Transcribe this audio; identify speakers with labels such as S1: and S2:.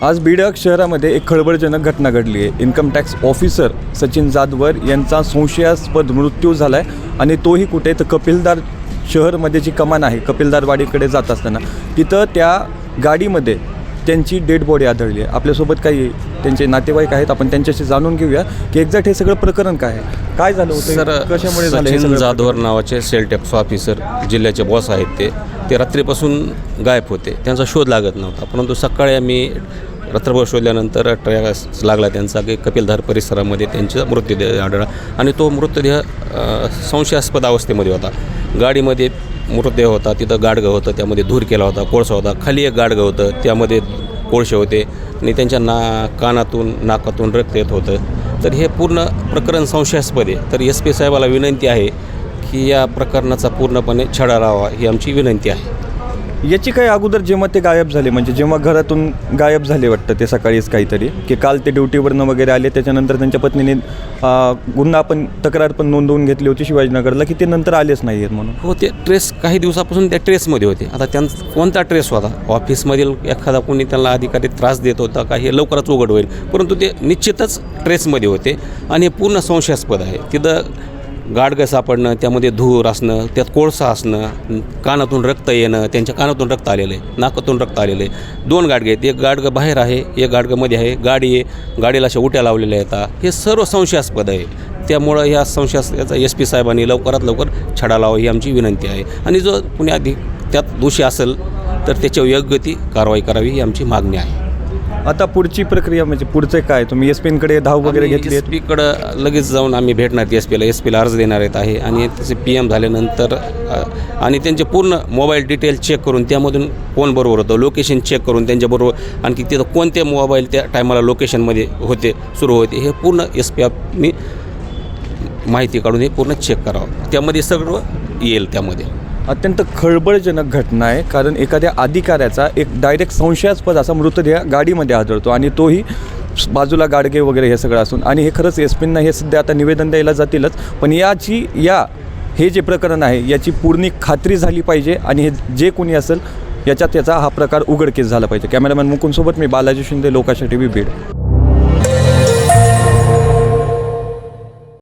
S1: आज बीड शहरामध्ये एक खळबळजनक घटना घडली आहे। Income tax officer Sachin Jadhavar यांचा संशयास्पद मृत्यू झाला आहे आणि तोही कुठे तर कपिलदार शहरमध्ये जी कमान आहे कपिलदारवाडीकडे जात असताना तिथं त्या गाडीमध्ये त्यांची डेड बॉडी आढळली आहे। आपल्यासोबत काही त्यांचे नातेवाईक आहेत, आपण त्यांच्याशी जाणून घेऊया की एक्झॅक्ट हे सगळं प्रकरण काय आहे, काय झालं होतं,
S2: सर
S1: कशामुळे झालं हे
S2: सचिन
S1: सगळं
S2: जाधवर नावाचे सेल टॅक्स ऑफिसर जिल्ह्याचे बॉस आहेत ते रात्रीपासून गायब होते, त्यांचा शोध लागत नव्हता। परंतु सकाळी आम्ही रात्रभर शोधल्यानंतर ट्रॅक लागला त्यांचा की कपिलधार परिसरामध्ये त्यांचा मृतदेह आढळला आणि तो मृतदेह संशयास्पद अवस्थेमध्ये होता। गाडीमध्ये मृतदेह होता, तिथं गाडगं होतं, त्यामध्ये धूर केला होता, कोळसा होता, खाली एक गाडगं होतं, त्यामध्ये कोळसे होते आणि त्यांच्या कानातून नाकातून रक्त येत होतं। तर हे पूर्ण प्रकरण संशयास्पद आहे। तर SP साहेबाला विनंती आहे की या प्रकरणाचा पूर्णपणे छडा लावावा ही आमची विनंती आहे।
S1: याची काही अगोदर जेव्हा ते गायब झाले, म्हणजे जेव्हा घरातून गायब झाले वाटतं ते सकाळीच काहीतरी की काल ते ड्युटीवरनं वगैरे आले, त्याच्यानंतर त्यांच्या पत्नीने गुन्हा पण तक्रार पण नोंदवून घेतली होती शिवाजीनगरला की ते नंतर आलेच नाही आहेत म्हणून।
S2: हो, ते ट्रेस काही दिवसापासून त्या ट्रेसमध्ये होते। आता त्यांचा कोणता ट्रेस होता, ऑफिसमधील एखादा कोणी त्यांना अधिकारी त्रास देत होता का हे लवकरच उघड होईल, परंतु ते निश्चितच ट्रेसमध्ये होते आणि हे पूर्ण संशयास्पद आहे। तिथं गाडगं सापडणं, त्यामध्ये धूर असणं, त्यात कोळसा असणं, कानातून रक्त येणं, त्यांच्या कानातून रक्त आलेलं आहे, नाकातून रक्त आलेलं आहे। 2 गाडगे आहेत, एक गाडगं बाहेर आहे, एक गाडगं मध्ये आहे, गाडी आहे, गाडीला अशा उट्या लावलेल्या आहेत। हे सर्व संशयास्पद आहे। त्यामुळं ह्या संशयाचा SP साहेबांनी लवकरात लवकर छडा लावा ही आमची विनंती आहे आणि जो कुणी अधिक त्यात दोषी असेल तर त्याच्यावर योग्य ती कारवाई करावी ही आमची मागणी आहे।
S1: आता पुढची प्रक्रिया म्हणजे पुढचे काय, तुम्ही SP-कडे धाव वगैरे घेतली?
S2: SP-कडं लगेच जाऊन आम्ही भेटणार SP-ला अर्ज देणार आहे आणि त्याचे PM झाल्यानंतर आणि त्यांचे पूर्ण मोबाईल डिटेल चेक करून त्यामधून कोण बरोबर होतं लोकेशन चेक करून त्यांच्याबरोबर आणखी तिथं कोणते मोबाईल त्या टायमाला लोकेशनमध्ये होते सुरू होते हे पूर्ण SP माहिती काढून हे पूर्ण चेक करावं, त्यामध्ये सगळं येईल। त्यामध्ये
S1: अत्यंत खळबळजनक घटना आहे, कारण एखाद्या अधिकाऱ्याचा एक डायरेक्ट संशयास्पद असा मृतदेह गाडीमध्ये आढळतो आणि तोही बाजूला गाडगे वगैरे हे सगळं असून, आणि हे खरंच SP-ना हे सध्या आता निवेदन द्यायला जातीलच, पण हे जे प्रकरण आहे याची पूर्ण खात्री झाली पाहिजे आणि हे जे कोणी असेल याचा हा प्रकार उघडकीस झाला पाहिजे। कॅमेरामॅन मुकुंदसोबत मी बालाजी शिंदे, लोकाशा TV बीड।